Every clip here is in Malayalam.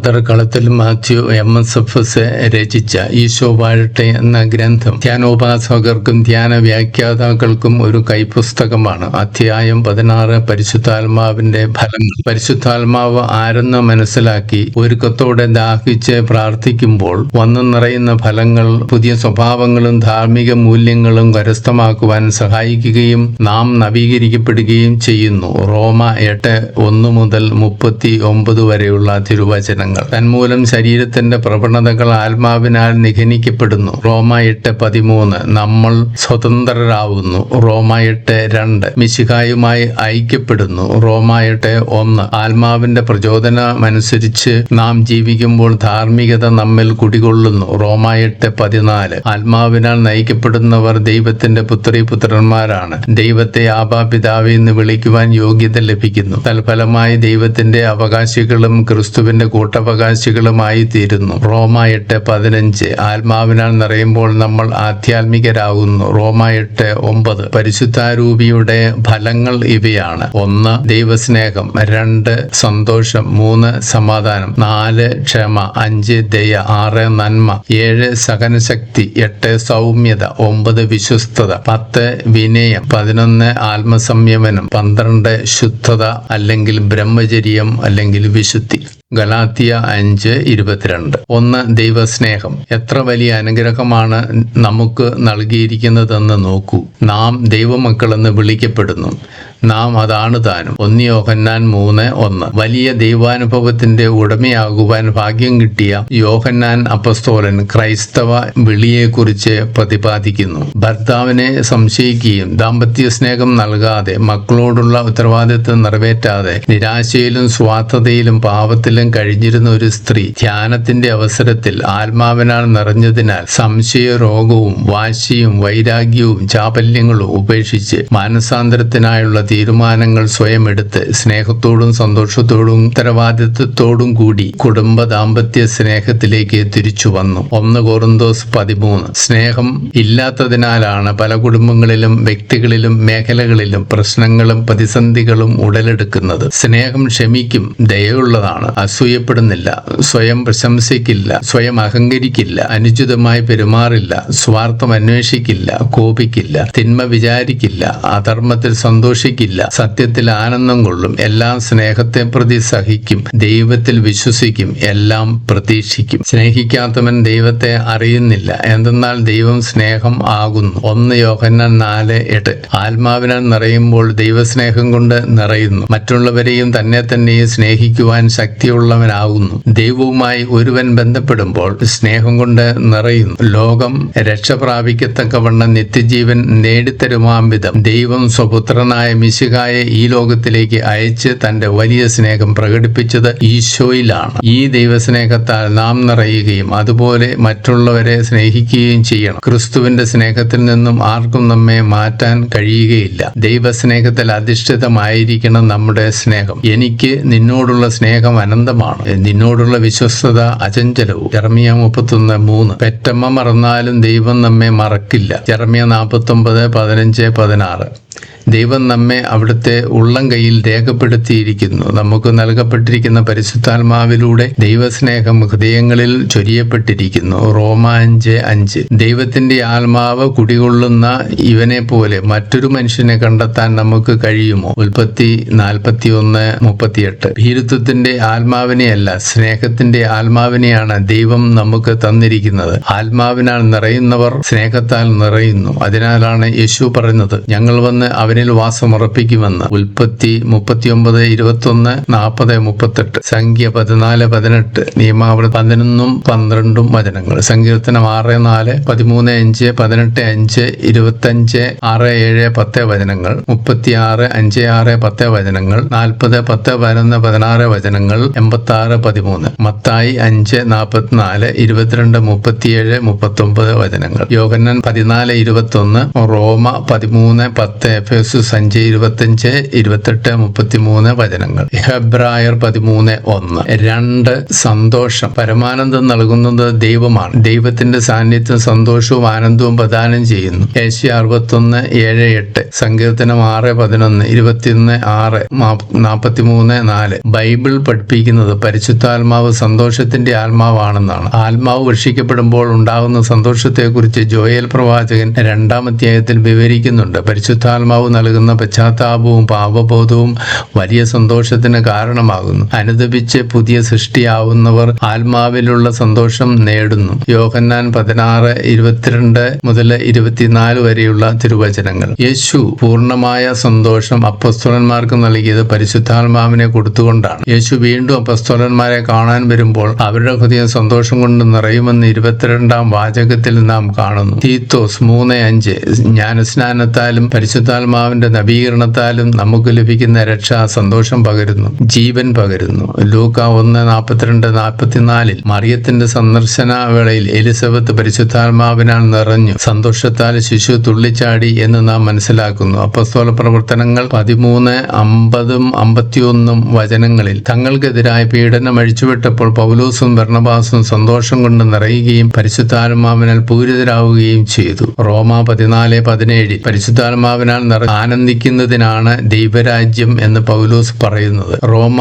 ഫാദർ കളത്തിൽ മാത്യു MSFS രചിച്ച ഈശോ വാഴട്ടെ എന്ന ഗ്രന്ഥം ധ്യാനോപാസകർക്കും ധ്യാന വ്യാഖ്യാതാക്കൾക്കും ഒരു കൈപ്പുസ്തകമാണ്. അധ്യായം 16 പരിശുദ്ധാത്മാവിന്റെ ഫലങ്ങൾ. പരിശുദ്ധാത്മാവ് ആരെന്ന് മനസ്സിലാക്കി ഒരുക്കത്തോടെ ദാഹിച്ച് പ്രാർത്ഥിക്കുമ്പോൾ വന്നു നിറയുന്ന ഫലങ്ങൾ പുതിയ സ്വഭാവങ്ങളും ധാർമ്മിക മൂല്യങ്ങളും കരസ്ഥമാക്കുവാൻ സഹായിക്കുകയും നാം നവീകരിക്കപ്പെടുകയും ചെയ്യുന്നു. റോമ 8:1-39 വരെയുള്ള തിരുവചനങ്ങൾ. തന്മൂലം ശരീരത്തിന്റെ പ്രവണതകൾ ആത്മാവിനാൽ നിഗനിക്കപ്പെടുന്നു. റോമ 8:13 നമ്മൾ സ്വതന്ത്രരാകുന്നു. റോമ 8:2 മിശിഹായുമായി ഐക്യപ്പെടുന്നു. റോമ 8:1 ആത്മാവിന്റെ പ്രചോദനമനുസരിച്ച് നാം ജീവിക്കുമ്പോൾ ധാർമ്മികത നമ്മിൽ കുടികൊള്ളുന്നു. റോമ 8:14 ആത്മാവിനാൽ നയിക്കപ്പെടുന്നവർ ദൈവത്തിന്റെ പുത്രന്മാരാണ്. ദൈവത്തെ ആബാ പിതാവേ എന്ന് വിളിക്കുവാൻ യോഗ്യത ലഭിക്കുന്നു. തൽഫലമായി ദൈവത്തിന്റെ അവകാശികളും ക്രിസ്തുവിന്റെ കൂട്ടവകാശികളുമായി തീരുന്നു. റോമ 8:15 ആത്മാവിനാൽ നിറയുമ്പോൾ നമ്മൾ ആധ്യാത്മികരാകുന്നു. റോമ 8:9 പരിശുദ്ധാരൂപിയുടെ ഫലങ്ങൾ ഇവയാണ്: 1 ദൈവസ്നേഹം, 2 സന്തോഷം, 3 സമാധാനം, 4 ക്ഷമ, 5 ദയ, 6 നന്മ, 7 സഹനശക്തി, 8 സൗമ്യത, 9 വിശ്വസ്തത, 10 വിനയം, 11 ആത്മസംയമനം, 12 ശുദ്ധത അല്ലെങ്കിൽ ബ്രഹ്മചര്യം അല്ലെങ്കിൽ വിശുദ്ധി. ഗലാത്യ 5:22. 1 ദൈവസ്നേഹം. എത്ര വലിയ അനുഗ്രഹമാണ് നമുക്ക് നൽകിയിരിക്കുന്നതെന്ന് നോക്കൂ. നാം ദൈവമക്കളെന്ന് വിളിക്കപ്പെടുന്നു. നാം അതാണ് താനും. 1 യോഹന്നാൻ 3:1. വലിയ ദൈവാനുഭവത്തിന്റെ ഉടമയാകുവാൻ ഭാഗ്യം കിട്ടിയ യോഹന്നാൻ അപ്പസ്തോലൻ ക്രൈസ്തവ വിളിയെക്കുറിച്ച് പ്രതിപാദിക്കുന്നു. ഭർത്താവിനെ സംശയിക്കുകയും ദാമ്പത്യ സ്നേഹം നൽകാതെ, മക്കളോടുള്ള ഉത്തരവാദിത്വം നിറവേറ്റാതെ, നിരാശയിലും സ്വാർത്ഥതയിലും പാപത്തിലും കഴിഞ്ഞിരുന്ന ഒരു സ്ത്രീ ധ്യാനത്തിന്റെ അവസരത്തിൽ ആത്മാവിനാൽ നിറഞ്ഞതിനാൽ സംശയരോഗവും വാശിയും വൈരാഗ്യവും ചാപല്യങ്ങളും ഉപേക്ഷിച്ച് മാനസാന്തരത്തിനായുള്ള തീരുമാനങ്ങൾ സ്വയം എടുത്ത് സ്നേഹത്തോടും സന്തോഷത്തോടും ഉത്തരവാദിത്വത്തോടും കൂടി കുടുംബ ദാമ്പത്യ സ്നേഹത്തിലേക്ക് തിരിച്ചു വന്നു. 1 കൊറിന്തോസ് 13. സ്നേഹം ഇല്ലാത്തതിനാലാണ് പല കുടുംബങ്ങളിലും വ്യക്തികളിലും മേഖലകളിലും പ്രശ്നങ്ങളും പ്രതിസന്ധികളും ഉടലെടുക്കുന്നത്. സ്നേഹം ക്ഷമിക്കും, ദയയുള്ളതാണ്, അസൂയപ്പെടുന്നില്ല, സ്വയം പ്രശംസിക്കില്ല, സ്വയം അഹങ്കരിക്കില്ല, അനുചിതമായി പെരുമാറില്ല, സ്വാർത്ഥം അന്വേഷിക്കില്ല, കോപിക്കില്ല, തിന്മ വിചാരിക്കില്ല, അധർമ്മത്തിൽ സന്തോഷിക്കില്ല, സത്യത്തിൽ ആനന്ദം കൊള്ളും, എല്ലാം സ്നേഹത്തെ പ്രതി സഹിക്കും, ദൈവത്തിൽ വിശ്വസിക്കും, എല്ലാം പ്രതീക്ഷിക്കും. സ്നേഹിക്കാത്തവൻ ദൈവത്തെ അറിയുന്നില്ല, എന്തെന്നാൽ ദൈവം സ്നേഹം ആകുന്നു. 1 യോഹന്നാൻ 4:8 ആത്മാവിനാൽ നിറയുമ്പോൾ ദൈവസ്നേഹം കൊണ്ട് നിറയുന്നു. മറ്റുള്ളവരെയും തന്നെ തന്നെയും സ്നേഹിക്കുവാൻ ശക്തിയുള്ളവനാകുന്നു. ദൈവവുമായി ഒരുവൻ ബന്ധപ്പെടുമ്പോൾ സ്നേഹം കൊണ്ട് നിറയുന്നു. ലോകം രക്ഷ പ്രാപിക്കത്തക്കവണ്ണം നിത്യജീവൻ നേടിത്തരുമാംവിധം ദൈവം സ്വപുത്രനായ മിശിഹായെ ഈ ലോകത്തിലേക്ക് അയച്ച് തന്റെ വലിയ സ്നേഹം പ്രകടിപ്പിച്ചത് ഈശോയിലാണ്. ഈ ദൈവസ്നേഹത്താൽ നാം നിറയുകയും അതുപോലെ മറ്റുള്ളവരെ സ്നേഹിക്കുകയും ചെയ്യണം. ക്രിസ്തുവിന്റെ സ്നേഹത്തിൽ നിന്നും ആർക്കും നമ്മെ മാറ്റാൻ കഴിയുകയില്ല. ദൈവസ്നേഹത്തിൽ അധിഷ്ഠിതമായിരിക്കണം നമ്മുടെ സ്നേഹം. എനിക്ക് നിന്നോടുള്ള സ്നേഹം അനന്തമാണ്, നിന്നോടുള്ള വിശ്വസ്തത അചഞ്ചലവും. യെരമ്യ 31:3 പെറ്റമ്മ മറന്നാലും ദൈവം നമ്മെ മറക്കില്ല. യെരമ്യ 49:15-16 ദൈവം നമ്മെ അവിടുത്തെ ഉള്ളം കയ്യിൽ രേഖപ്പെടുത്തിയിരിക്കുന്നു. നമുക്ക് നൽകപ്പെട്ടിരിക്കുന്ന പരിശുദ്ധാത്മാവിലൂടെ ദൈവസ്നേഹം ഹൃദയങ്ങളിൽ ചൊരിയപ്പെട്ടിരിക്കുന്നു. റോമ 5:5 ദൈവത്തിന്റെ ആത്മാവ് കുടികൊള്ളുന്ന ഇവനെ പോലെ മറ്റൊരു മനുഷ്യനെ കണ്ടെത്താൻ നമുക്ക് കഴിയുമോ? ഉൽപ്പത്തി 41:38 ഭീരുത്വത്തിന്റെ ആത്മാവിനെയല്ല, സ്നേഹത്തിന്റെ ആത്മാവിനെയാണ് ദൈവം നമുക്ക് തന്നിരിക്കുന്നത്. ആത്മാവിനാൽ നിറയുന്നവർ സ്നേഹത്താൽ നിറയുന്നു. അതിനാലാണ് യേശു പറഞ്ഞത്, ഞങ്ങൾ വന്ന് അവനിൽ വാസമുറപ്പിക്കുമെന്ന്. ഉൽപ്പത്തി 39:21-40-38 സംഖ്യ 14:18 നിയമാവൃത്തി 11-12 വചനങ്ങൾ. സങ്കീർത്തനം 6:4 13:5 18:5 25:6-7-10 വചനങ്ങൾ. 36:5-6-10 വചനങ്ങൾ. 40:10-11-16 വചനങ്ങൾ. 86:13 മത്തായി 5:44 22:37-39 വചനങ്ങൾ. യോഹന്നാൻ 14:21 റോമ 13:10 എഫേസ്യസ് 5:25-28-33 വചനങ്ങൾ. ഹെബ്രായർ 13:1. 2. സന്തോഷം. പരമാനന്ദം നൽകുന്നത് ദൈവമാണ്. ദൈവത്തിന്റെ സാന്നിധ്യം സന്തോഷവും ആനന്ദവും പ്രദാനം ചെയ്യുന്നു. ഏശയ്യ 61:7-8, സങ്കീർത്തനം 6:11, 21:6, 43:4. ബൈബിൾ പഠിപ്പിക്കുന്നത് പരിശുദ്ധാത്മാവ് സന്തോഷത്തിന്റെ ആത്മാവാണെന്നാണ്. ആത്മാവ് രക്ഷിക്കപ്പെടുമ്പോൾ ഉണ്ടാകുന്ന സന്തോഷത്തെക്കുറിച്ച് ജോയേൽ പ്രവാചകൻ 2-ാം അധ്യായത്തിൽ വിവരിക്കുന്നുണ്ട്. പരിശുദ്ധാത്മാവ് നൽകുന്ന പശ്ചാത്താപവും പാപബോധവും വലിയ സന്തോഷത്തിന് കാരണമാകുന്നു. അനുദപിച്ച് പുതിയ സൃഷ്ടിയാവുന്നവർ ആത്മാവിലുള്ള സന്തോഷം നേടുന്നു. യോഹന്നാൻ 16:22-24 വരെയുള്ള തിരുവചനങ്ങൾ. യേശു പൂർണ്ണമായ സന്തോഷം അപ്പസ്തോലന്മാർക്ക് നൽകിയത് പരിശുദ്ധാത്മാവിനെ കൊടുത്തുകൊണ്ടാണ്. യേശു വീണ്ടും അപ്പസ്തോലന്മാരെ കാണാൻ വരുമ്പോൾ അവരുടെ ഹൃദയം സന്തോഷം കൊണ്ട് നിറയുമെന്ന് 22-ാം വാചകത്തിൽ നാം കാണുന്നു. തീത്തോസ് 3:5. ജ്ഞാനസ്നാനത്താലും പരിശുദ്ധാത്മാവിന്റെ നവീകരണത്താലും നമുക്ക് ലഭിക്കുന്ന രക്ഷ സന്തോഷം പകരുന്നു, ജീവൻ പകരുന്നു. ലൂക്ക 1:42-44 മറിയത്തിന്റെ സന്ദർശന വേളയിൽ എലിസബത്ത് പരിശുദ്ധാത്മാവിനാൽ നിറഞ്ഞു, സന്തോഷത്താൽ ശിശു തുള്ളിച്ചാടി എന്ന് നാം മനസ്സിലാക്കുന്നു. അപ്പസ്തോല പ്രവർത്തനങ്ങൾ 13:50-51 വചനങ്ങളിൽ തങ്ങൾക്കെതിരായ പീഡനം അഴിച്ചുവിട്ടപ്പോൾ പൗലോസും ബർന്നബാസും സന്തോഷം കൊണ്ട് നിറയുകയും പരിശുദ്ധാത്മാവിനാൽ പൂരിതരാവുകയും ചെയ്തു. റോമ 14:17 പരിശുദ്ധാത്മാവിനാൽ ആനന്ദിക്കുന്നതിനാണ് ദൈവരാജ്യം എന്ന് പൗലോസ് പറയുന്നത്. റോമ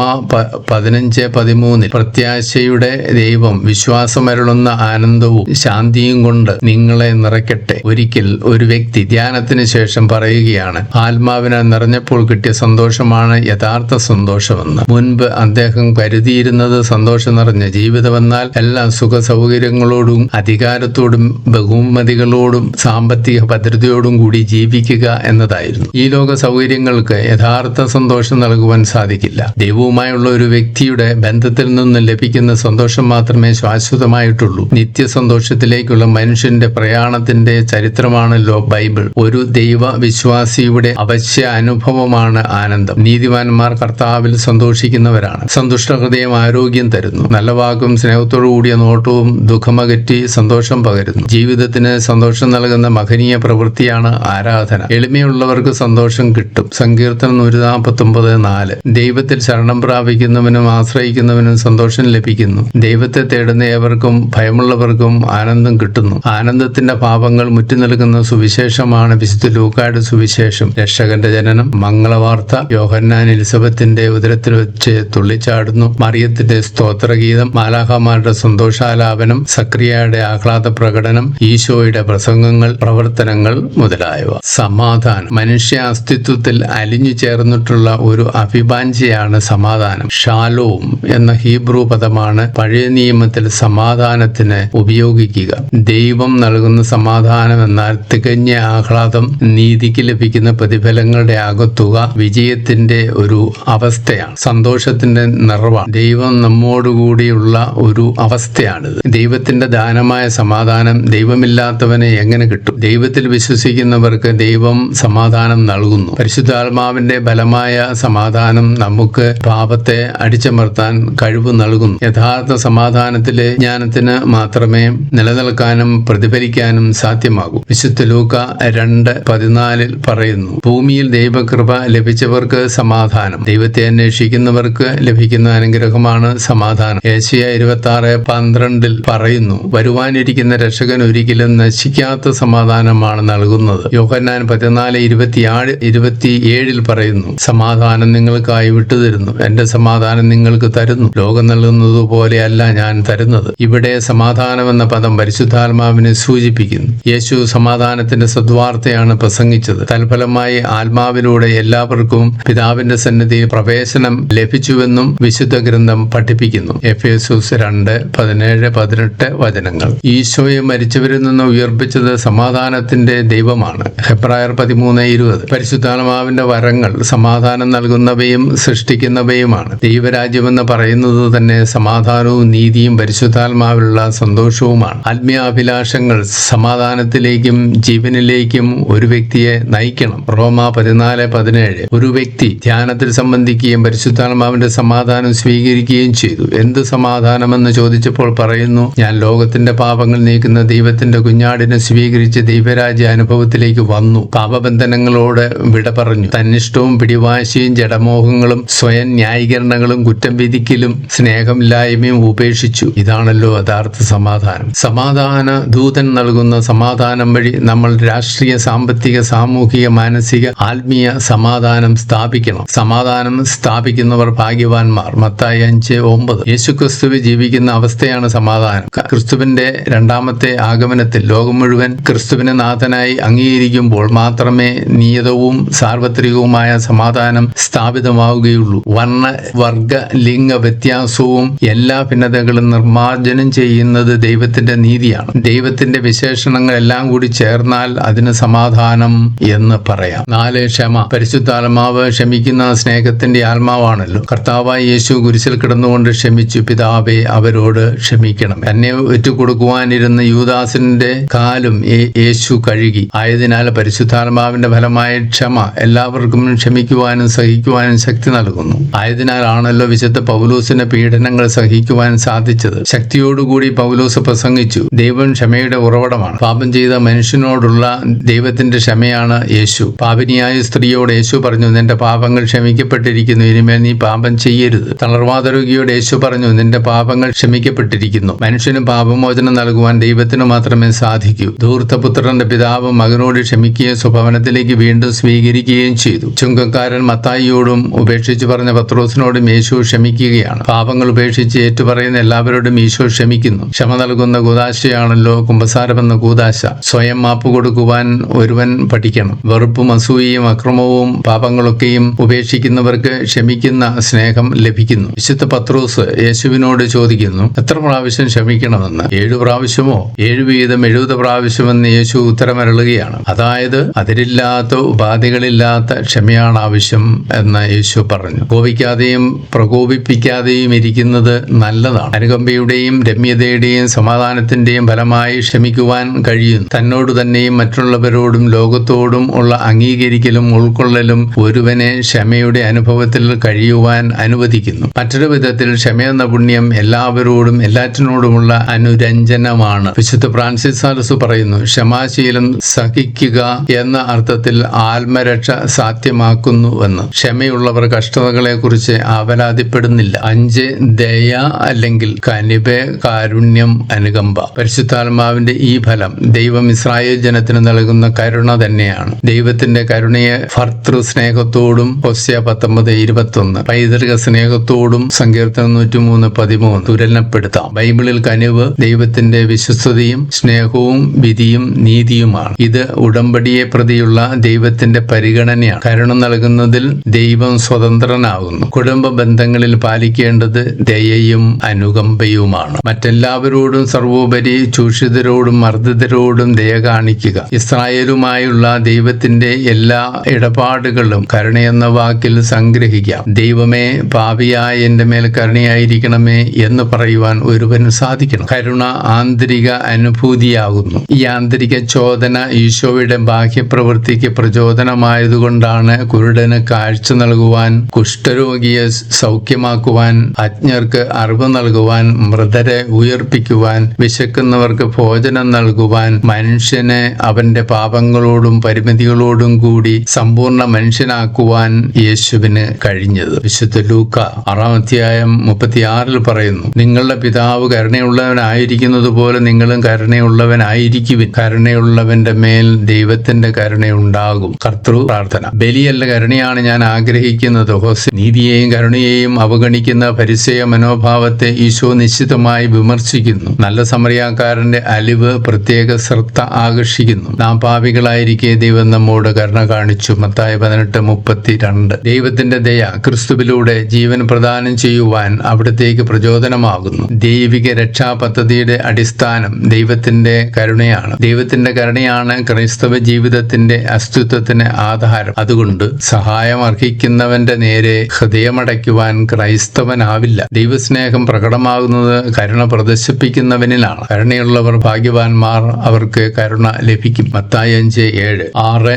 15:13 പ്രത്യാശയുടെ ദൈവം വിശ്വാസമരുളുന്ന ആനന്ദവും ശാന്തിയും കൊണ്ട് നിങ്ങളെ നിറയ്ക്കട്ടെ. ഒരിക്കൽ ഒരു വ്യക്തി ധ്യാനത്തിന് ശേഷം പറയുകയാണ്, ആത്മാവിനാൽ നിറഞ്ഞപ്പോൾ കിട്ടിയ സന്തോഷമാണ് യഥാർത്ഥ സന്തോഷമെന്ന്. മുൻപ് അദ്ദേഹം കരുതിയിരുന്നത് സന്തോഷം നിറഞ്ഞ ജീവിതമെന്നാൽ എല്ലാ സുഖ സൗകര്യങ്ങളോടും അധികാരത്തോടും ബഹുമതികളോടും സാമ്പത്തിക ഭദ്രതയോടും കൂടി ജീവിക്കുക എന്നതായിരുന്നു. ഈ ലോക സൗകര്യങ്ങൾക്ക് യഥാർത്ഥ സന്തോഷം നൽകുവാൻ സാധിക്കില്ല. ദൈവവുമായുള്ള ഒരു വ്യക്തിയുടെ ബന്ധത്തിൽ നിന്ന് ലഭിക്കുന്ന സന്തോഷം മാത്രമേ ശാശ്വതമായിട്ടുള്ളൂ. നിത്യസന്തോഷത്തിലേക്കുള്ള മനുഷ്യന്റെ പ്രയാണത്തിന്റെ ചരിത്രമാണല്ലോ ബൈബിൾ. ഒരു ദൈവ വിശ്വാസിയുടെ അവശ്യ അനുഭവമാണ് ആനന്ദം. നീതിമാന്മാർ കർത്താവിൽ സന്തോഷിക്കുന്നവരാണ്. സന്തുഷ്ട ഹൃദയം ആരോഗ്യം തരുന്നു. നല്ല വാക്കും സ്നേഹത്തോടു കൂടിയ നോട്ടവും ദുഃഖമകറ്റി സന്തോഷം പകരുന്നു. ജീവിതത്തിന് സന്തോഷം നൽകുന്ന മഹനീയ പ്രവൃത്തിയാണ് ആരാധന. എളിമയുള്ളവർക്ക് സന്തോഷം കിട്ടും. സങ്കീർത്തനം 149:4. ദൈവത്തിൽ ശരണം പ്രാപിക്കുന്നവനും ആശ്രയിക്കുന്നവനും സന്തോഷം ലഭിക്കുന്നു. ദൈവത്തെ തേടുന്ന ഏവർക്കും ഭയമുള്ളവർക്കും ആനന്ദം കിട്ടുന്നു. ആനന്ദത്തിന്റെ പാപങ്ങൾ മുറ്റി നിൽക്കുന്ന സുവിശേഷമാണ് വിശുദ്ധ ലൂക്കായുടെ സുവിശേഷം. രക്ഷകന്റെ ജനനം, മംഗളവാർത്ത, യോഹന്നാൻ എലിസബത്തിന്റെ ഉദരത്തിൽ വെച്ച് തുള്ളിച്ചാടുന്നു, മറിയത്തിന്റെ സ്തോത്രഗീതം, മാലാഖമാരുടെ സന്തോഷാലാപനം, സക്രിയയുടെ ആഹ്ലാദ പ്രകടനം, ഈശോയുടെ പ്രസംഗങ്ങൾ, പ്രവർത്തനങ്ങൾ മുതലായവ. സമാധാനം. മനുഷ്യ അസ്തിത്വത്തിൽ അലിഞ്ഞു ചേർന്നിട്ടുള്ള ഒരു അഭിവാഞ്ചയാണ് സമാധാനം. ഷാലോം എന്ന ഹീബ്രു പദമാണ് പഴയ നിയമത്തിൽ സമാധാനത്തിന് ഉപയോഗിക്കുക. ദൈവം നൽകുന്ന സമാധാനം എന്നാൽ തികഞ്ഞ ആഹ്ലാദം, നീതിക്ക് ലഭിക്കുന്ന പ്രതിഫലങ്ങളുടെ ആകത്തുക, വിജയത്തിന്റെ ഒരു അവസ്ഥയാണ്. സന്തോഷത്തിന്റെ നിറവാണ്. ദൈവം നമ്മോടുകൂടിയുള്ള ഒരു അവസ്ഥയാണിത്. ദൈവത്തിന്റെ ദാനമായ സമാധാനം ദൈവമില്ലാത്തവനെ എങ്ങനെ കിട്ടും? ദൈവത്തിൽ വിശ്വസിക്കുന്നവർക്ക് ദൈവം സമാധാനം നൽകുന്നു. പരിശുദ്ധാത്മാവിന്റെ ബലമായ സമാധാനം നമുക്ക് പാപത്തെ അടിച്ചമർത്താൻ കഴിവ് നൽകുന്നു. യഥാർത്ഥ സമാധാനത്തിലെ ജ്ഞാനത്തിന് മാത്രമേ നിലനിൽക്കാനും പ്രതിഫലിക്കാനും സാധ്യമാകൂ. വിശുദ്ധ ലൂക്ക 2:14 പറയുന്നു, ഭൂമിയിൽ ദൈവകൃപ ലഭിച്ചവർക്ക് സമാധാനം. ദൈവത്തെ അന്വേഷിക്കുന്നവർക്ക് ലഭിക്കുന്ന അനുഗ്രഹമാണ് സമാധാനം. ഏശയ്യ 26:12 പറയുന്നു, വരുവാനിരിക്കുന്ന രക്ഷകൻ ഒരിക്കലും നശിക്കാത്ത സമാധാനമാണ് നൽകുന്നത്. യോഹന്നാൻ 14:27 പറയുന്നു, സമാധാനം നിങ്ങൾക്കായി വിട്ടുതരുന്നു, എന്റെ സമാധാനം നിങ്ങൾക്ക് തരുന്നു. ലോകം നൽകുന്നത് പോലെയല്ല ഞാൻ തരുന്നത്. ഇവിടെ സമാധാനം എന്ന പദം പരിശുദ്ധാത്മാവിനെ സൂചിപ്പിക്കുന്നു. യേശു സമാധാനത്തിന്റെ സദ്വാർത്തയാണ് പ്രസംഗിച്ചത്. തൽഫലമായി ആത്മാവിലൂടെ എല്ലാവർക്കും പിതാവിന്റെ സന്നിധിയിൽ പ്രവേശനം ലഭിച്ചുവെന്നും വിശുദ്ധ ഗ്രന്ഥം പഠിപ്പിക്കുന്നു. എഫേസ്യസ് 2:17-18 വചനങ്ങൾ. ഈശോയെ മരിച്ചവരിൽ നിന്ന് ഉയർപ്പിച്ചത് സമാധാനത്തിന്റെ ദൈവമാണ്. ഹെബ്രായർ 13:20. പരിശുദ്ധാത്മാവിന്റെ വരങ്ങൾ സമാധാനം നൽകുന്നവയും സൃഷ്ടിക്കുന്നവയുമാണ്. ദൈവരാജ്യമെന്ന് പറയുന്നത് തന്നെ സമാധാനവും നീതിയും പരിശുദ്ധാത്മാവിലുള്ള സന്തോഷവുമാണ്. ആത്മീയാഭിലാഷങ്ങൾ സമാധാനത്തിലേക്കും ജീവനിലേക്കും ഒരു വ്യക്തിയെ നയിക്കണം. റോമ 14:17. ഒരു വ്യക്തി ധ്യാനത്തിൽ സംബന്ധിക്കുകയും പരിശുദ്ധാത്മാവിന്റെ സമാധാനം സ്വീകരിക്കുകയും ചെയ്തു. എന്ത് സമാധാനമെന്ന് ചോദിച്ചപ്പോൾ പറയുന്നു, ഞാൻ ലോകത്തിന്റെ പാപങ്ങൾ നീക്കുന്ന ദൈവത്തിന്റെ കുഞ്ഞാടിനെ സ്വീകരിച്ച് ദൈവരാജ്യ അനുഭവത്തിലേക്ക് വന്നു. പാപബന്ധ ബന്ധനങ്ങളോട് വിട പറഞ്ഞു. തന്നിഷ്ടവും പിടിവാശിയും ജഡമോഹങ്ങളും സ്വയം ന്യായീകരണങ്ങളും കുറ്റം വിധിക്കലും സ്നേഹമില്ലായ്മയും ഉപേക്ഷിച്ചു. ഇതാണല്ലോ യഥാർത്ഥ സമാധാനം. സമാധാന ദൂതൻ നൽകുന്ന സമാധാനം വഴി നമ്മൾ രാഷ്ട്രീയ, സാമ്പത്തിക, സാമൂഹിക, മാനസിക, ആത്മീയ സമാധാനം സ്ഥാപിക്കണം. സമാധാനം സ്ഥാപിക്കുന്നവർ ഭാഗ്യവാന്മാർ. മത്തായി 5:9. യേശുക്രിസ്തുവിൽ ജീവിക്കുന്ന അവസ്ഥയാണ് സമാധാനം. ക്രിസ്തുവിന്റെ രണ്ടാമത്തെ ആഗമനത്തിൽ ലോകം മുഴുവൻ ക്രിസ്തുവിനെ നാഥനായി അംഗീകരിക്കുമ്പോൾ മാത്രമേ നിയതവും സാർവത്രികവുമായ സമാധാനം സ്ഥാപിതമാവുകയുള്ളൂ. വർണ്ണ, വർഗ, ലിംഗ വ്യത്യാസവും എല്ലാ ഭിന്നതകളും നിർമ്മാർജ്ജനം ചെയ്യുന്നത് ദൈവത്തിന്റെ നീതിയാണ്. ദൈവത്തിന്റെ വിശേഷണങ്ങൾ എല്ലാം കൂടി ചേർന്നാൽ അതിന് സമാധാനം എന്ന് പറയാം. 4. ക്ഷമ. പരിശുദ്ധാത്മാവ് ക്ഷമിക്കുന്ന സ്നേഹത്തിന്റെ ആത്മാവാണല്ലോ. കർത്താവായ യേശു കുരിശിൽ കിടന്നുകൊണ്ട് ക്ഷമിച്ചു. പിതാവേ, അവരോട് ക്ഷമിക്കണം. തന്നെ ഒറ്റുകൊടുക്കുവാനിരുന്ന യൂദാസിന്റെ കാലും യേശു കഴുകി. ആയതിനാൽ പരിശുദ്ധാത്മാവിന്റെ ഫലമായ ക്ഷമ എല്ലാവർക്കും ക്ഷമിക്കുവാനും സഹിക്കുവാനും ശക്തി നൽകുന്നു. ആയതിനാലാണല്ലോ വിശുദ്ധ പൗലോസിന്റെ പീഡനങ്ങൾ സഹിക്കുവാൻ സാധിച്ചത്. ശക്തിയോടുകൂടി പൗലോസ് പ്രസംഗിച്ചു, ദൈവം ക്ഷമയുടെ ഉറവിടമാണ്. പാപം ചെയ്ത മനുഷ്യനോടുള്ള ദൈവത്തിന്റെ ക്ഷമയാണ് യേശു. പാപിനിയായ സ്ത്രീയോട് യേശു പറഞ്ഞു, നിന്റെ പാപങ്ങൾ ക്ഷമിക്കപ്പെട്ടിരിക്കുന്നു, ഇനിമേൽ നീ പാപം ചെയ്യരുത്. തളർവാദ രോഗിയോട് യേശു പറഞ്ഞു, നിന്റെ പാപങ്ങൾ ക്ഷമിക്കപ്പെട്ടിരിക്കുന്നു. മനുഷ്യന് പാപമോചനം നൽകുവാൻ ദൈവത്തിന് മാത്രമേ സാധിക്കൂ. ധൂർത്തപുത്രന്റെ പിതാവ് മകനോട് ക്ഷമിക്കുകയും സ്വഭവനത്തിലേക്ക് വീണ്ടും സ്വീകരിക്കുകയും ചെയ്തു. ചുങ്കക്കാരൻ മത്തായിയോടും ഉപേക്ഷിച്ചു പറഞ്ഞ പത്രോസിനോടും യേശു ക്ഷമിക്കുകയാണ്. പാപങ്ങൾ ഉപേക്ഷിച്ച് ഏറ്റുപറയുന്ന എല്ലാവരോടും ഈശോ ക്ഷമിക്കുന്നു. ക്ഷമ നൽകുന്ന കൂദാശയാണല്ലോ കുമ്പസാരമെന്ന കൂദാശ. സ്വയം മാപ്പ് കൊടുക്കുവാൻ ഒരുവൻ പഠിക്കണം. വെറുപ്പും അസൂയയും അക്രമവും പാപങ്ങളൊക്കെയും ഉപേക്ഷിക്കുന്നവർക്ക് ക്ഷമിക്കുന്ന സ്നേഹം ലഭിക്കുന്നു. വിശുദ്ധ പത്രോസ് യേശുവിനോട് ചോദിക്കുന്നു, എത്ര പ്രാവശ്യം ക്ഷമിക്കണമെന്ന്? 7 പ്രാവശ്യമോ? 7 വീതം 70 പ്രാവശ്യമെന്ന് യേശു ഉത്തരമരുളുകയാണ്. അതായത് അതിരില്ലാത്ത ഉപാധികളില്ലാത്ത ക്ഷമയാണ് ആവശ്യം എന്ന് യേശു പറഞ്ഞു. കോപിക്കാതെയും പ്രകോപിപ്പിക്കാതെയും ഇരിക്കുന്നത് നല്ലതാണ്. അനുകമ്പയുടെയും രമ്യതയുടെയും സമാധാനത്തിന്റെയും ഫലമായി ക്ഷമിക്കുവാൻ കഴിയുന്നു. തന്നോട് തന്നെയും മറ്റുള്ളവരോടും ലോകത്തോടും ഉള്ള അംഗീകരിക്കലും ഉൾക്കൊള്ളലും ഒരുവനെ ക്ഷമയുടെ അനുഭവത്തിൽ കഴിയുവാൻ അനുവദിക്കുന്നു. മറ്റൊരു വിധത്തിൽ ക്ഷമയെന്ന പുണ്യം എല്ലാവരോടും എല്ലാറ്റിനോടുമുള്ള അനുരഞ്ജനമാണ്. വിശുദ്ധ ഫ്രാൻസിസ് സാലസ് പറയുന്നു, ക്ഷമാശീലം സഹിക്കുക എന്ന അർത്ഥത്തിൽ ആത്മരക്ഷ സാധ്യമാക്കുന്നുവെന്ന്. ക്ഷമയുള്ളവർ കഷ്ടതകളെ കുറിച്ച് ആവലാതിപ്പെടുന്നില്ല. 5. ദയ അല്ലെങ്കിൽ കനിവ്, കാരുണ്യം, അനുകമ്പ. പരിശുദ്ധാത്മാവിന്റെ ഈ ഫലം ദൈവം ഇസ്രായേൽ ജനത്തിന് നൽകുന്ന കരുണ തന്നെയാണ്. ദൈവത്തിന്റെ കരുണയെ ഭർതൃ സ്നേഹത്തോടും ഹോസ്യ 19:21 പൈതൃക സ്നേഹത്തോടും സങ്കീർത്തനം 103:13 തുലനപ്പെടുത്താം. ബൈബിളിൽ കനിവ് ദൈവത്തിന്റെ വിശ്വസ്തതയും സ്നേഹവും വിധിയും നീതിയുമാണ്. ഇത് ഉടമ്പടിയെ പ്രതിയുള്ള ദൈവത്തിന്റെ പരിഗണനയാണ്. കരുണ നൽകുന്നതിൽ ദൈവം സ്വതന്ത്രനാകുന്നു. കുടുംബ ബന്ധങ്ങളിൽ പാലിക്കേണ്ടത് ദയയും അനുകമ്പയുമാണ്. മറ്റെല്ലാവരോടും സർവോപരി ചൂഷിതരോടും മർദ്ദിതരോടും ദയ കാണിക്കുക. ഇസ്രായേലുമായുള്ള ദൈവത്തിന്റെ എല്ലാ ഇടപാടുകളും കരുണയെന്ന വാക്കിൽ സംഗ്രഹിക്കാം. ദൈവമേ, പാപിയായ എന്റെ മേൽ കരുണയായിരിക്കണമേ എന്ന് പറയുവാൻ ഒരുവന് സാധിക്കണം. കരുണ ആന്തരിക അനുഭൂതിയാകുന്നു. ഈ ആന്തരിക ചോദന ഈശോയുടെ ബാഹ്യപ്രവൃത്തിക്ക് പ്രചോദനമായതുകൊണ്ടാണ് കുരുടന് കാഴ്ച നൽകുവാൻ, കുഷ്ഠരോഗിയെ സൗഖ്യമാക്കുവാൻ, അജ്ഞർക്ക് അറിവ് നൽകുവാൻ, മൃതരെ ഉയർപ്പിക്കുവാൻ, വിശക്കുന്നവർക്ക് ഭോജനം നൽകുവാൻ, മനുഷ്യനെ അവന്റെ പാപങ്ങളോടും പരിമിതികളോടും കൂടി സമ്പൂർണ്ണ മനുഷ്യനാക്കുവാൻ യേശുവിന് കഴിഞ്ഞത്. വിശുദ്ധ ലൂക്ക 6:36 പറയുന്നു, നിങ്ങളുടെ പിതാവ് കരുണയുള്ളവനായിരിക്കുന്നത് പോലെ നിങ്ങളും കരുണയുള്ളവനായിരിക്കുവിൻ. കരുണയുള്ളവന്റെ മേൽ ദൈവത്തിന്റെ കരുണയുണ്ടാകും. കർത്തൃ പ്രാർത്ഥന. ബലിയല്ല, കരുണയാണ് ഞാൻ ആഗ്രഹിക്കുന്നത്. നീതിയെയും കരുണയെയും അവഗണിക്കുന്ന പരിസയ മനോഭാവത്തെ ഈശോ നിശ്ചിതമായി വിമർശിക്കുന്നു. നല്ല സമറിയാക്കാരന്റെ അലിവ് പ്രത്യേക ശ്രദ്ധ ആകർഷിക്കുന്നു. നാം പാപികളായിരിക്കെ ദൈവം നമ്മോട് കരുണ കാണിച്ചു. മത്തായി 18:32. ദൈവത്തിന്റെ ദയ ക്രിസ്തുവിലൂടെ ജീവൻ പ്രദാനം ചെയ്യുവാൻ അവിടത്തേക്ക് പ്രചോദനമാകുന്നു. ദൈവിക രക്ഷാ പദ്ധതിയുടെ അടിസ്ഥാനം ദൈവത്തിന്റെ കരുണയാണ്. ദൈവത്തിന്റെ കരുണയാണ് ക്രൈസ്തവ ജീവിതത്തിന്റെ അസ്തിത്വത്തിന് ആധാരം. അതുകൊണ്ട് സഹായം അർഹിക്കുന്നവന്റെ നേരെ ഹൃദയമടയ്ക്കുവാൻ ക്രൈസ്തവനാവില്ല. ദൈവസ്നേഹം പ്രകടമാകുന്നത് കരുണ പ്രദർശിപ്പിക്കുന്നവനിലാണ്. കരുണയുള്ളവർ ഭാഗ്യവാന്മാർ, അവർക്ക് കരുണ ലഭിക്കും. മത്തായി 5:7. 6.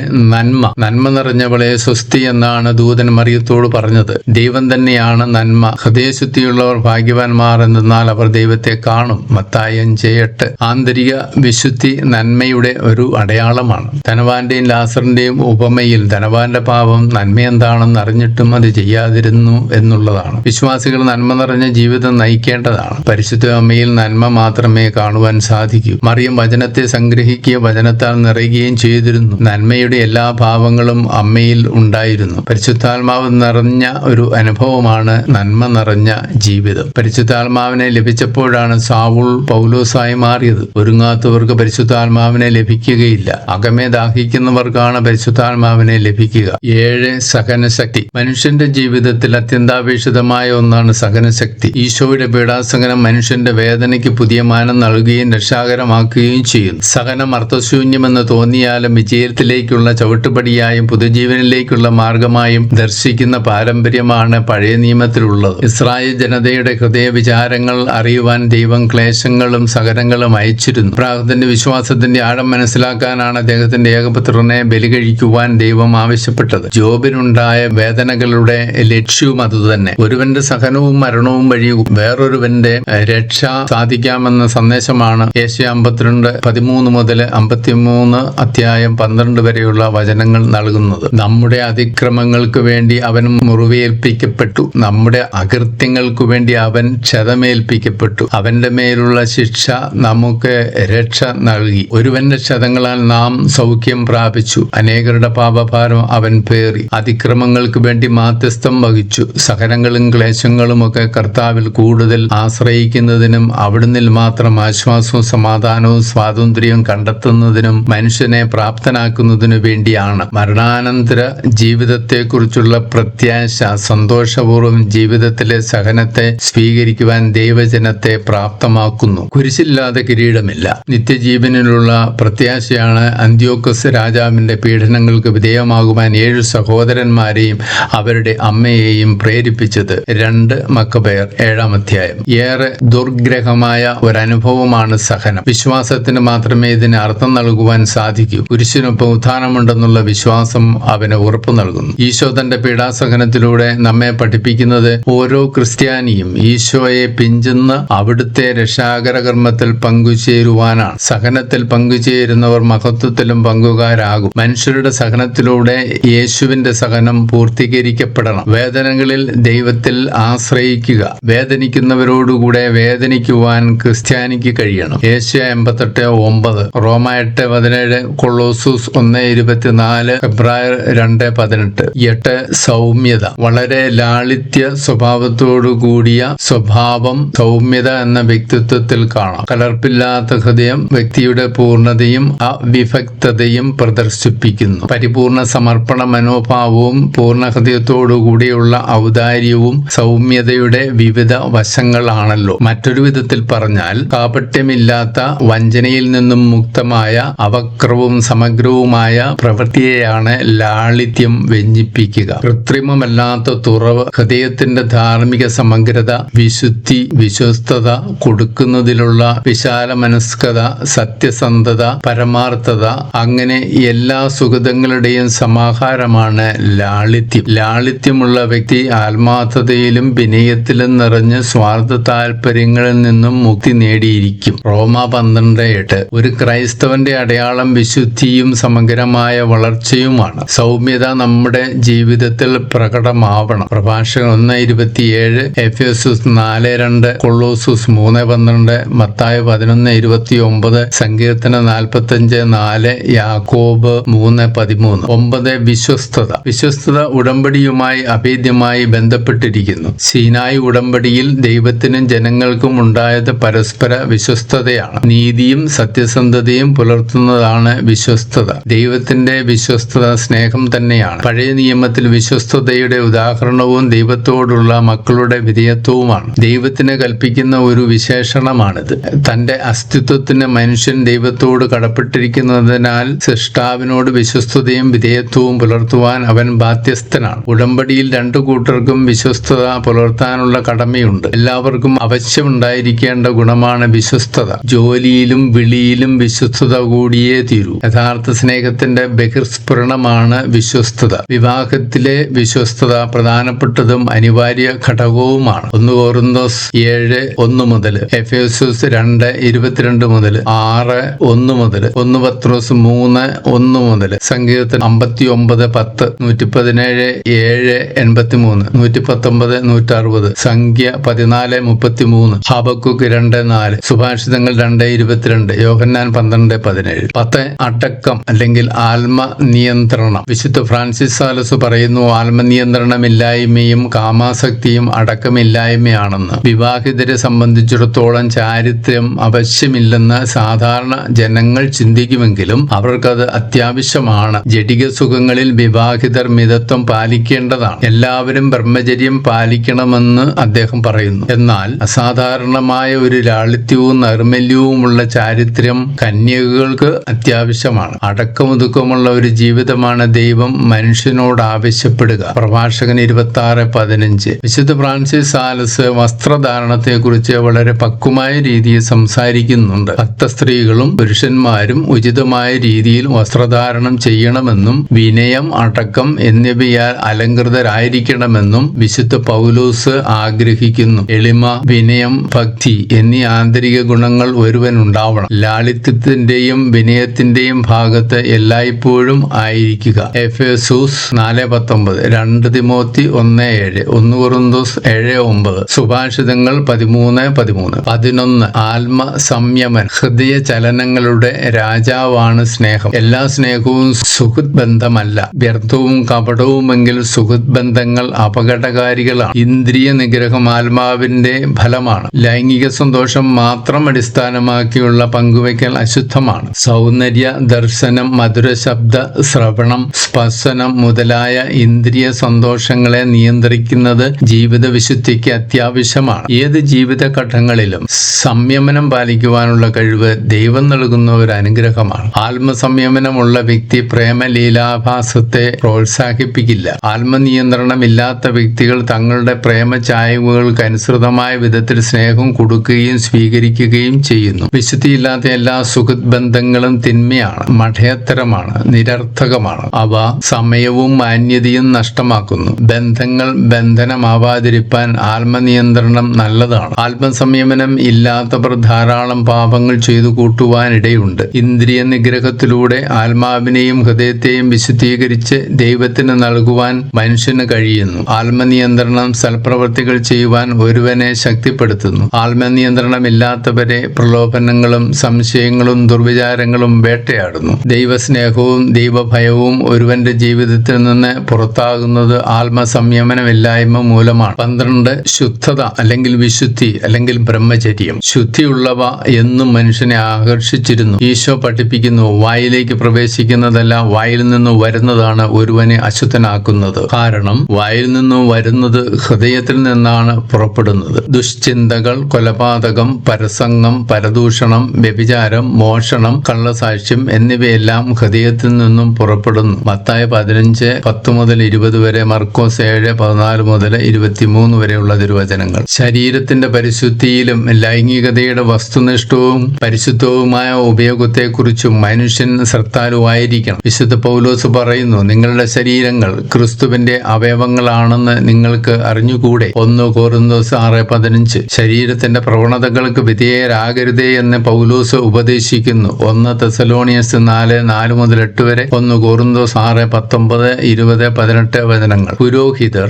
നന്മ നിറഞ്ഞവളെ സ്വസ്തി എന്നാണ് ദൂതൻ മറിയത്തോട് പറഞ്ഞത്. ദൈവം തന്നെയാണ് നന്മ. ഹൃദയശുദ്ധിയുള്ളവർ ഭാഗ്യവാന്മാർ, എന്നാൽ അവർ ദൈവത്തെ കാണും. മത്തായി 5:8. ആന്തരിക വിശുദ്ധി നന്മയുടെ ഒരു അടയാളമാണ്. ധനവാന്റെയും ലാസറിന്റെയും ഉപമയിൽ ധനവാന്റെ പാപം നന്മയെന്താണെന്ന് അറിഞ്ഞിട്ടും അത് ചെയ്യാതിരുന്നു എന്നുള്ളതാണ്. വിശ്വാസികൾ നന്മ നിറഞ്ഞ ജീവിതം നയിക്കേണ്ടതാണ്. പരിശുദ്ധ അമ്മയിൽ നന്മ മാത്രമേ കാണുവാൻ സാധിക്കൂ. മറിയം വചനത്തെ സംഗ്രഹിക്കുകയും വചനത്താൽ നിറയുകയും ചെയ്തിരുന്നു. നന്മയുടെ എല്ലാ ഭാവങ്ങളും അമ്മയിൽ ഉണ്ടായിരുന്നു. പരിശുദ്ധാത്മാവ് നിറഞ്ഞ ഒരു അനുഭവമാണ് നന്മ നിറഞ്ഞ ജീവിതം. പരിശുദ്ധാത്മാവിനെ ലഭിച്ചപ്പോഴാണ് സാവുൾ പൗലോസായി മാറിയത്. ഒരുങ്ങാത്തവർക്ക് പരിശുദ്ധാത്മാവിനെ ലഭിക്കുകയില്ല. അകമേ ദാഹിക്കുന്നവർക്കാണ് പരിശുദ്ധാത്മാവിനെ ലഭിക്കുക. 7 സഹനശക്തി. മനുഷ്യന്റെ ജീവിതത്തിൽ അത്യന്താപേക്ഷിതമായ ഒന്നാണ് സഹനശക്തി. ഈശോയുടെ പീഡാസഹനം മനുഷ്യന്റെ വേദനയ്ക്ക് പുതിയ മാനം നൽകുകയും രക്ഷാകരമാക്കുകയും ചെയ്യുന്നു. സഹനം അർത്ഥശൂന്യമെന്ന് തോന്നിയാലും വിജയത്തിലേക്കുള്ള ചവിട്ടുപടിയായും പുതുജീവനിലേക്കുള്ള മാർഗമായും ദർശിക്കുന്ന പാരമ്പര്യമാണ് പഴയ നിയമത്തിലുള്ളത്. ഇസ്രായേൽ ജനതയുടെ ഹൃദയ വിചാരങ്ങൾ അറിയുവാൻ ദൈവം ക്ലേശങ്ങളും സഹനങ്ങളും അയച്ചിരുന്നു. അബ്രാഹത്തിന്റെ വിശ്വാസത്തിന്റെ ആഴം മനസ്സിലാക്കാനാണ് അദ്ദേഹത്തിന്റെ ഏകപുത്രനെ ബലി കഴിക്കുവാൻ ദൈവം ആവശ്യപ്പെട്ടത്. ജോബിനുണ്ടായ വേദനകളുടെ ലക്ഷ്യവും അതുതന്നെ. ഒരുവന്റെ സഹനവും മരണവും വഴി വേറൊരുവന്റെ രക്ഷ സാധിക്കാമെന്ന സന്ദേശമാണ് യേശയ്യാ 52:13 മുതൽ 53 അധ്യായം 12 വരെയുള്ള വചനങ്ങൾ നൽകുന്നത്. നമ്മുടെ അതിക്രമങ്ങൾക്ക് വേണ്ടി അവൻ മുറിവേൽപ്പിക്കപ്പെട്ടു, നമ്മുടെ അകൃത്യങ്ങൾക്കു വേണ്ടി അവൻ ക്ഷതമേൽപ്പിക്കപ്പെട്ടു, അവന്റെ മേലുള്ള ശിക്ഷ നമുക്ക് രക്ഷ നൽകി. ഒരുവന്റെ ക്ഷതങ്ങളാൽ നാം സൗഖ്യം പ്രാപിച്ചു. അനേകരുടെ പാപഭാരം അവൻ പേറി. അതിക്രമങ്ങൾക്ക് വേണ്ടി മാധ്യസ്ഥം വഹിച്ചു. സഹനങ്ങളും ക്ലേശങ്ങളും ഒക്കെ കർത്താവിൽ കൂടുതൽ ആശ്രയിക്കുന്നതിനും അവിടുന്നിൽ മാത്രം ആശ്വാസവും സമാധാനവും സ്വാതന്ത്ര്യവും കണ്ടെത്തുന്നതിനും മനുഷ്യനെ പ്രാപ്തനാക്കുന്നതിനു വേണ്ടിയാണ്. മരണാനന്തര ജീവിതത്തെക്കുറിച്ചുള്ള പ്രത്യാശ സന്തോഷപൂർവ്വം ജീവിതത്തിലെ സഹനത്തെ സ്വീകരിക്കുവാൻ ദൈവജനത്തെ പ്രാപ്തമാക്കുന്നു. കുരിശില്ലാതെ കിരീടമില്ല. നിത്യജീവനിലുള്ള പ്രത്യാശയാണ് അന്ത്യോക്കസ് രാജാവിന്റെ പീഡനങ്ങൾക്ക് വിധേയമാകുവാൻ 7 സഹോദരന്മാരെയും അവരുടെ അമ്മയെയും പ്രേരിപ്പിച്ചത്. 2 മക്കബയർ 7-ാം അധ്യായം. ഏറെ ദുർഗ്രഹമായ ഒരനുഭവമാണ് സഹനം. വിശ്വാസത്തിന് മാത്രമേ ഇതിന് അർത്ഥം നൽകുവാൻ സാധിക്കൂ. കുരിശിനൊപ്പം ഉത്ഥാനമുണ്ടെന്നുള്ള വിശ്വാസം അവന് ഉറപ്പു നൽകുന്നു. ഈശോ തന്റെ പീഡാസഹനത്തിലൂടെ നമ്മെ പഠിപ്പിക്കുന്നത് ഓരോ ക്രിസ്ത്യാനിയും ഈശോയെ പിഞ്ചുന്ന അവിടുത്തെ രക്ഷാകര കർമ്മത്തിൽ പങ്കുചേരുവാനാണ്. സഹനത്തിൽ പങ്കുചേരുന്നവർ മഹത്വത്തിലും പങ്കുകാരാകും. മനുഷ്യരുടെ സഹനത്തിലൂടെ യേശുവിന്റെ സഹനം പൂർത്തീകരിക്കപ്പെടണം. വേദനകളിൽ ദൈവത്തിൽ ആശ്രയിക്കുക. വേദനിക്കുന്നവരോടുകൂടെ വേദനിക്കുവാൻ ക്രിസ്ത്യാനിക്ക് കഴിയണം. യേശയ്യാ 88:9, റോമ 8:17, കൊളോസൂസ് 1:24, ഫെബ്രുവരി 2:18. 8 സൗമ്യത. വളരെ ലാളിത്യ സ്വഭാവത്തോടുകൂടിയ സ്വഭാവം സൗമ്യത എന്ന വ്യക്തിത്വത്തിൽ കാണാം. കലർപ്പില്ലാത്ത ഹൃദയം വ്യക്തിയുടെ പൂർണ്ണതയും അവിഭക്തതയും പ്രദർശിപ്പിക്കുന്നു. പരിപൂർണ സമർപ്പണ മനോഭാവവും പൂർണ്ണ ഹൃദയത്തോടുകൂടിയുള്ള ഔദാര്യവും സൗമ്യതയുടെ വിവിധ വശങ്ങളാണല്ലോ. മറ്റൊരു വിധത്തിൽ പറഞ്ഞാൽ കാപട്യമില്ലാത്ത, വഞ്ചനയിൽ നിന്നും മുക്തമായ, അവക്രവും സമഗ്രവുമായ പ്രവൃത്തിയെയാണ് ലാളിത്യം വ്യഞ്ജിപ്പിക്കുക. കൃത്രിമമല്ലാത്ത തുറവ്, ഹൃദയത്തിന്റെ ധാർമ്മിക സമഗ്രത, വിശുദ്ധി, വിശ്വസ്തത, കൊടുക്കുന്നതിലുള്ള വിശാല മനസ്കത, സത്യസന്ധത, പരമാർത്ഥത, അങ്ങനെ എല്ലാ സുഗതങ്ങളുടെയും സമാഹാരമാണ് ലാളിത്യം. ലാളിത്യമുള്ള വ്യക്തി ആത്മാർത്ഥതയിലും വിനയത്തിലും നിറഞ്ഞ് സ്വാർത്ഥ താല്പര്യങ്ങളിൽ നിന്നും മുക്തി നേടിയിരിക്കും. റോമ 12:8. ഒരു ക്രൈസ്തവന്റെ അടയാളം വിശുദ്ധിയും സമഗ്രമായ വളർച്ചയുമാണ്. സൗമ്യത നമ്മുടെ ജീവിതത്തിൽ പ്രകടമാവണം. പ്രഭാഷകൻ 1:27, എഫേസ്യസ് 4:2, കൊളോസൂസ് 3:12, മത്തായി 11:29, സങ്കീർത്തനം 45:4, യാക്കോബ് 3:13. 9 വിശ്വസ്തത. വിശ്വസ്തത ഉടമ്പടിയുമായി അഭേദ്യമായി ബന്ധപ്പെട്ടിരിക്കുന്നു. സീനായി ഉടമ്പടിയിൽ ദൈവത്തിനും ജനങ്ങൾക്കും ഉണ്ടായത് പരസ്പര വിശ്വസ്തതയാണ്. നീതിയും സത്യസന്ധതയും പുലർത്തുന്നതാണ് വിശ്വസ്തത. ദൈവത്തിന്റെ വിശ്വസ്തത സ്നേഹം തന്നെയാണ്. പഴയ നിയമത്തിൽ വിശ്വസ്തതയുടെ ഉദാഹരണവും ദൈവത്തോടുള്ള മക്കളുടെ വിധേയത്വവുമാണ്. ദൈവത്തിന് കൽപ്പിക്കുന്ന ഒരു വിശേഷണമാണിത്. തന്റെ അസ്തിത്വത്തിന് മനുഷ്യൻ ദൈവത്തോട് കടപ്പെട്ടിരിക്കുന്നതിനാൽ സൃഷ്ടാവിനോട് വിശ്വസ്തതയും വിധേയത്വവും പുലർത്തുവാൻ അവൻ ബാധ്യസ്ഥനാണ്. ഉടമ്പടിയിൽ 2 കൂട്ടർക്കും വിശ്വസ്തത പുലർത്താനുള്ള കടമയുണ്ട്. എല്ലാവർക്കും അവശ്യമുണ്ടായിരിക്കേണ്ട ഗുണമാണ് വിശ്വസ്തത. ജോലിയിലും വിളിയിലും വിശ്വസ്തത കൂടിയേ തീരൂ. യഥാർത്ഥ സ്നേഹത്തിന്റെ ബഹിർസ്ഫുരണമാണ് വിശ്വസ്തത. വിവാഹത്തിലെ വിശ്വസ്തത പ്രധാനപ്പെട്ടതും അനിവാര്യ ഘടകവുമാണ്. 1 കൊറിന്തോസ് 7:1 മുതൽ, എഫേസ്യസ് 2:22 മുതൽ, 6:1 മുതൽ, 1 പത്രോസ് 3:1 1 മുതൽ, സങ്കീർത്തനം 59:10, 117:7, 83, 119, 160, സംഖ്യ 14:33, ഹബക്കൂക്ക് 2:4, സുഭാഷിതങ്ങൾ 2:22, യോഹന്നാൻ 12:17. 10 അടക്കം അല്ലെങ്കിൽ ആത്മനിയന്ത്രണം. വിശുദ്ധ ഫ്രാൻസിസ് സാലസ് പറയുന്നു, ആത്മനിയന്ത്രണമില്ലായ്മയും കാമാസക്തിയും അടക്കമില്ലായ്മയാണെന്ന്. വിവാഹിതരെ സംബന്ധിച്ചിടത്തോളം ചാരിത്രം ആവശ്യമില്ലെന്ന് സാധാരണ ജനങ്ങൾ ചിന്തിക്കുമെങ്കിലും അവർക്കത് അത്യാവശ്യമാണ്. ജഡിക സുഖങ്ങളിൽ വിവാഹിതർ മിതത്വം പാലിക്കേണ്ടതാണ്. എല്ലാവരും ബ്രഹ്മചര്യം പാലിക്കണമെന്ന് അദ്ദേഹം പറയുന്നു. എന്നാൽ അസാധാരണമായ ഒരു ലാളിത്യവും നൈർമല്യവുമുള്ള ചാരിത്രം കന്യകകൾക്ക് അത്യാവശ്യമാണ്. അടക്കമൊതുക്കമുള്ള ഒരു ജീവിതമാണ് ദൈവം മനുഷ്യനോട് ആവശ്യപ്പെടുക. പ്രഭാഷകൻ 26:15. വിശുദ്ധ ഫ്രാൻസിസ് സാലസ് വസ്ത്രധാരണത്തെക്കുറിച്ച് വളരെ പക്വമായ രീതിയിൽ സംസാരിക്കുന്നുണ്ട്. ഭക്തസ്ത്രീകളും പുരുഷന്മാരും ഉചിതമായ രീതിയിൽ വസ്ത്രധാരണം ചെയ്യണമെന്നും വിനയം, അടക്കം എന്നിവയാൽ അലങ്കൃതരായിരിക്കണമെന്നും വിശുദ്ധ പൗലോസ് ആഗ്രഹിക്കുന്നു. എളിമ, വിനയം, ഭക്തി എന്നീ ആന്തരിക ഗുണങ്ങൾ ഒരുവനുണ്ടാവണം. ലാളിത്യത്തിന്റെയും വിനയത്തിന്റെയും ഭാഗത്ത് എല്ലായ്പ്പോഴും ആയിരിക്കുക. Ephesus 4:19, 2 Timothy 1:7, 1 കൊറിന്തോസ് 7:9, സുഭാഷിതങ്ങൾ 13:13. 11 ആത്മസംയമൻ. ഹൃദയ ചലനങ്ങളുടെ രാജാവാണ് സ്നേഹം. എല്ലാ സ്നേഹവും സുഹൃത് ബന്ധമല്ല. വ്യർത്ഥവും കപടവുമെങ്കിൽ സുഹൃത് ബന്ധങ്ങൾ അപകടകാരികളാണ്. ഇന്ദ്രിയ നിഗ്രഹം ആത്മാവിന്റെ ഫലമാണ്. ലൈംഗിക സന്തോഷം മാത്രം അടിസ്ഥാനമാക്കിയുള്ള പങ്കുവയ്ക്കൽ അശുദ്ധമാണ്. സൗന്ദര്യ ദർശനം, മധുര ശബ്ദ ശ്രവണം, സ്പർശനം മുതലായ ഇന്ദ്രിയ സന്തോഷങ്ങളെ നിയന്ത്രിക്കുന്നത് ജീവിത വിശുദ്ധിക്ക് അത്യാവശ്യമാണ്. ഏത് ജീവിത ഘട്ടങ്ങളിലും സംയമനം പാലിക്കുവാനുള്ള കഴിവ് ദൈവം നൽകുന്ന ഒരു അനുഗ്രഹമാണ്. ആത്മസംയമനമുള്ള വ്യക്തി പ്രേമലീലാഭാസത്തെ പ്രോത്സാഹിപ്പിക്കില്ല. ആത്മനിയന്ത്രണമില്ലാത്ത വ്യക്തികൾ തങ്ങളുടെ പ്രേമ ചായ്വുകൾക്ക് അനുസൃതമായ വിധത്തിൽ സ്നേഹം കൊടുക്കുകയും സ്വീകരിക്കുകയും ചെയ്യുന്നു. വിശുദ്ധിയില്ലാത്ത എല്ലാ സുഹൃത് ബന്ധങ്ങളും തിന്മയാണ്, മഠയത്തരമാണ്, നിരർത്ഥകമാണ്. അവ സമയവും മാന്യതയും നഷ്ടമാക്കുന്നു. ബന്ധങ്ങൾ ബന്ധനമാവാതിരിക്കാൻ ആത്മനിയന്ത്രണം നല്ലതാണ്. ആത്മസംയമനം ഇല്ലാത്തവർ ധാരാളം പാപങ്ങൾ ചെയ്തു കൂട്ടുവാനിടയുണ്ട്. ഇന്ദ്രിയ നിഗ്രഹത്തിലൂടെ ആത്മാവിനെയും ഹൃദയത്തെയും വിശുദ്ധീകരിച്ച് ദൈവത്തിന് നൽകുവാൻ മനുഷ്യന് കഴിയുന്നു. ആത്മനിയന്ത്രണം സൽപ്രവർത്തികൾ ചെയ്യുവാൻ ഒരുവനെ ശക്തിപ്പെടുത്തുന്നു. ആത്മനിയന്ത്രണമില്ലാത്തവരെ പ്രലോഭനങ്ങളും സംശയങ്ങളും ദുർവിചാരങ്ങളും വേട്ടയാടുന്നു. ദൈവസ്നേഹവും ദൈവഭയവും ഒരുവന്റെ ജീവിതത്തിൽ നിന്ന് പുറത്താകുന്നത് ആത്മസംയമനമില്ലായ്മ മൂലമാണ്. 12 ശുദ്ധത അല്ലെങ്കിൽ വിശുദ്ധി അല്ലെങ്കിൽ ബ്രഹ്മചര്യം. ശുദ്ധിയുള്ളവ എന്നും മനുഷ്യനെ ആകർഷിച്ചിരുന്നു. ഈശോ പഠിപ്പിക്കുന്നു, വായിലേക്ക് പ്രവേശിക്കുന്നതല്ല വായിൽ നിന്ന് വരുന്നതാണ് ഒരുവനെ അശുദ്ധനാക്കുന്നത്. കാരണം വായിൽ നിന്നും വരുന്നത് ഹൃദയത്തിൽ നിന്നാണ് പുറപ്പെടുന്നത്. ദുശ്ചിന്തകൾ, കൊലപാതകം, പരസംഗം, പരദൂഷണം, വ്യഭിചാരം, മോഷണം, കള്ളസാക്ഷ്യം എന്നിവയെല്ലാം ഹൃദയത്തിൽ നിന്നും പുറപ്പെടുന്നു. മത്തായി 15:10-20 വരെ, മർക്കോസ് 7:14-23 വരെയുള്ള തിരുവചനങ്ങൾ. ശരീരത്തിന്റെ പരിശുദ്ധിയിലും ലൈംഗികതയുടെ വസ്തുനിഷ്ഠവും പരിശുദ്ധവുമായ ഉപയോഗത്തെക്കുറിച്ചും മനുഷ്യൻ ശ്രദ്ധാലുവായിരിക്കണം. വിശുദ്ധ പൗലോസ് പറയുന്നു, നിങ്ങളുടെ ശരീരങ്ങൾ ക്രിസ്തുവിന്റെ അവയവങ്ങളാണെന്ന് നിങ്ങൾക്ക് അറിഞ്ഞുകൂടെ. 1 കൊറിന്തോസ് 6:15. ശരീരത്തിന്റെ പ്രവണതകൾക്ക് വിധേയരാകരുതേ എന്ന് പൗലോസ് ഉപദേശിക്കുന്നു. 1 തെസ്സലോനിയൻസ് 4:4-8 വരെ, 1 കൊറിന്തോസ് 6:19, 20, 18 വചനങ്ങൾ. പുരോഹിതർ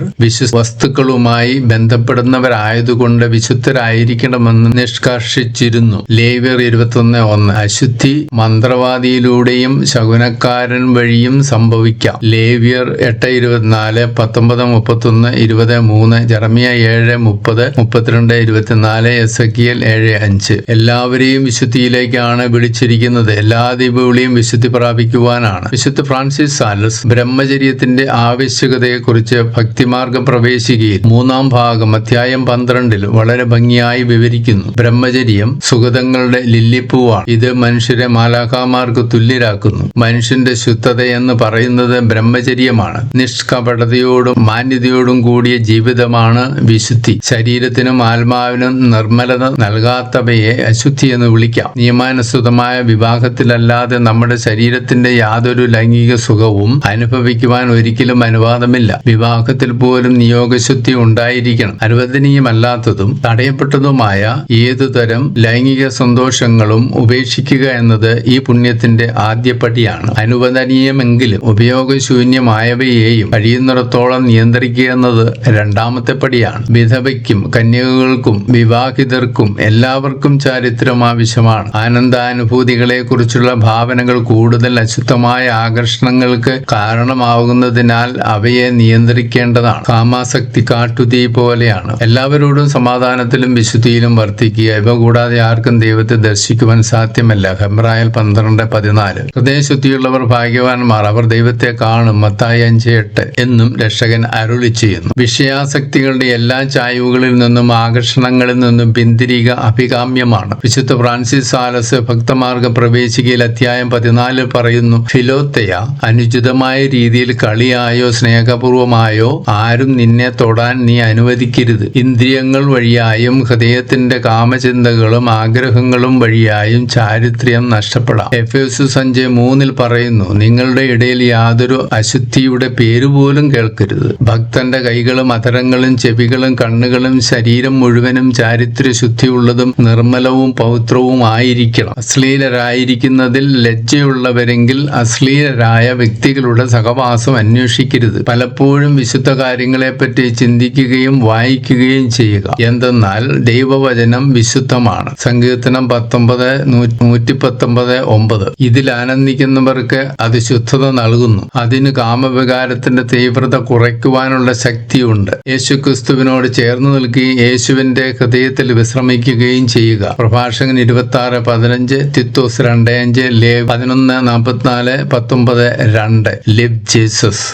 വസ്തുക്കളുമായി ബന്ധപ്പെടുന്നവരായതുകൊണ്ട് വിശുദ്ധരായിരിക്കണമെന്ന് നിഷ്കർഷിച്ചിരുന്നു. ലേവ്യർ 21:1. അശുദ്ധി മന്ത്രവാദിയിലൂടെയും ശകുനക്കാരൻ വഴിയും സംഭവിക്കാം. ലേവ്യർ 8:24, 19:31, 20:3, ജെറമ്യ 7:30, 32:24, എസെക്കിയേൽ 7:5. എല്ലാവരെയും വിശുദ്ധിയിലേക്കാണ് വിളിച്ചിരിക്കുന്നത്. എല്ലാ ദൈവവിളിയും വിശുദ്ധി പ്രാപിക്കുവാനാണ്. വിശുദ്ധ ഫ്രാൻസിസ് സാലസ് ബ്രഹ്മചര്യത്തിന്റെ ആവശ്യകതയെക്കുറിച്ച് ഭക്തിമാർഗം പ്രവേശികയിൽ 3-ാം ഭാഗം അധ്യായം 12 വളരെ ഭംഗിയായി വിവരിക്കുന്നു. ബ്രഹ്മചര്യം സുഗതങ്ങളുടെ ലില്ലിപ്പൂവാണ്. ഇത് മനുഷ്യരെ മാലാഖമാർക്ക് തുല്യരാക്കുന്നു. മനുഷ്യന്റെ ശുദ്ധത എന്ന് പറയുന്നത് ബ്രഹ്മചര്യമാണ്. നിഷ്കപടതയോടും മാന്യതയോടും കൂടിയ ജീവിതമാണ് വിശുദ്ധി. ശരീരത്തിനും ആത്മാവിനും നിർമ്മലത നൽകാത്തവയെ അശുദ്ധി എന്ന് വിളിക്കാം. നിയമാനുസൃതമായ വിവാഹത്തിലല്ലാതെ നമ്മുടെ ശരീരത്തിന്റെ യാതൊരു ലൈംഗിക സുഖവും അനുഭവിക്കുവാൻ ഒരിക്കലും അനുവാദമില്ല. വിവാഹത്തിൽ പോലും നിയോഗശുദ്ധി ഉണ്ടായിരിക്കണം. അനുവദനീയമല്ലാത്തതും തടയപ്പെട്ടതുമായ ഏതുതരം ലൈംഗിക സന്തോഷങ്ങളും ഉപേക്ഷിക്കുക എന്നത് ഈ പുണ്യത്തിന്റെ ആദ്യ ആദ്യപടിയാണ്. അനുവദനീയമെങ്കിലും ഉപയോഗശൂന്യമായവയെയും കഴിയുന്നിടത്തോളം നിയന്ത്രിക്കുക എന്നത് രണ്ടാമത്തെ പടിയാണ്. വിധവയ്ക്കും കന്യകകൾക്കും വിവാഹിതർക്കും എല്ലാവർക്കും ചാരിത്രം ആവശ്യമാണ്. ആനന്ദാനുഭൂതികളെ കുറിച്ചുള്ള ഭാവനകൾ കൂടുതൽ അശുദ്ധമായ ആകർഷണങ്ങൾക്ക് കാരണമാകുന്നതിനാൽ അവയെ നിയന്ത്രിക്കേണ്ടതാണ്. കാമാസക്തി കാട്ടുതീ പോലെയാണ്. എല്ലാവരോടും സമാധാനത്തിലും വിശുദ്ധിയിലും വർത്തിക്കുക. ഇവ കൂടാതെ ആർക്കും ദൈവത്തെ ദർശിക്കുവാൻ സാധ്യമല്ല. ഹെബ്രായർ 12:14. ഹൃദയശുദ്ധിയുള്ളവർ ഭാഗ്യവാന്മാർ, അവർ ദൈവത്തെ കാണും. മത്തായി 5:8 എന്നും രക്ഷകൻ അരുളി ചെയ്യുന്നു. വിഷയാസക്തികളുടെ എല്ലാ ചായ്വുകളിൽ നിന്നും ആകർഷണങ്ങളിൽ നിന്നും പിന്തിരിക അഭികാമ്യമാണ്. വിശുദ്ധ ഫ്രാൻസിസ് സാലസ് ഭക്തമാർഗ പ്രവേശികയിൽ അധ്യായം 14 പറയുന്നു, ഫിലോത്തയ, അനുചിതമായ രീതിയിൽ കളിയായോ സ്നേഹപൂർവമായോ ആരും നിന്നെ തൊടാൻ നീ അനുവദിക്കരുത്. ഇന്ദ്രിയങ്ങൾ വഴിയായും ഹൃദയത്തിന്റെ കാമചിന്തകളും ആഗ്രഹങ്ങളും വഴിയായും ചാരിത്ര്യം നഷ്ടപ്പെടാം. എഫേസ്യസ് 5:3 പറയുന്നു, നിങ്ങളുടെ ഇടയിൽ യാതൊരു അശുദ്ധിയുടെ പേരുപോലും കേൾക്കരുത്. ഭക്തന്റെ കൈകളും അധരങ്ങളും ചെവികളും കണ്ണുകളും ശരീരം മുഴുവനും ചാരിത്രശുദ്ധിയുള്ളതും നിർമ്മലവും പവിത്രവും ആയിരിക്കണം. അശ്ലീലരായിരിക്കുന്നതിൽ ലജ്ജയുള്ളവരെങ്കിൽ അശ്ലീലരായ വ്യക്തികളുടെ സഹവാസം അന്വേഷിക്കരുത്. പലപ്പോഴും വിശുദ്ധ കാര്യങ്ങളെപ്പറ്റി ചിന്തിക്കുകയും വായിക്കുകയും ചെയ്യുക. എന്തെന്നാൽ ദൈവവചനം വിശുദ്ധമാണ്. സങ്കീർത്തനം 119:9. ഇതിൽ ആനന്ദിക്കുന്നവർക്ക് അത് ശുദ്ധത നൽകുന്നു. അതിന് കാമവികാരത്തിന്റെ തീവ്രത കുറയ്ക്കുവാനുള്ള ശക്തിയുണ്ട്. യേശുക്രിസ്തുവിനോട് ചേർന്ന് നിൽക്കുകയും യേശുവിന്റെ ഹൃദയത്തിൽ വിശ്രമിക്കുകയും ചെയ്യുക. പ്രഭാഷകൻ 26:15, തിത്തോസ് 2:5, ലേവ് 11:44-19, 2. Live Jesus.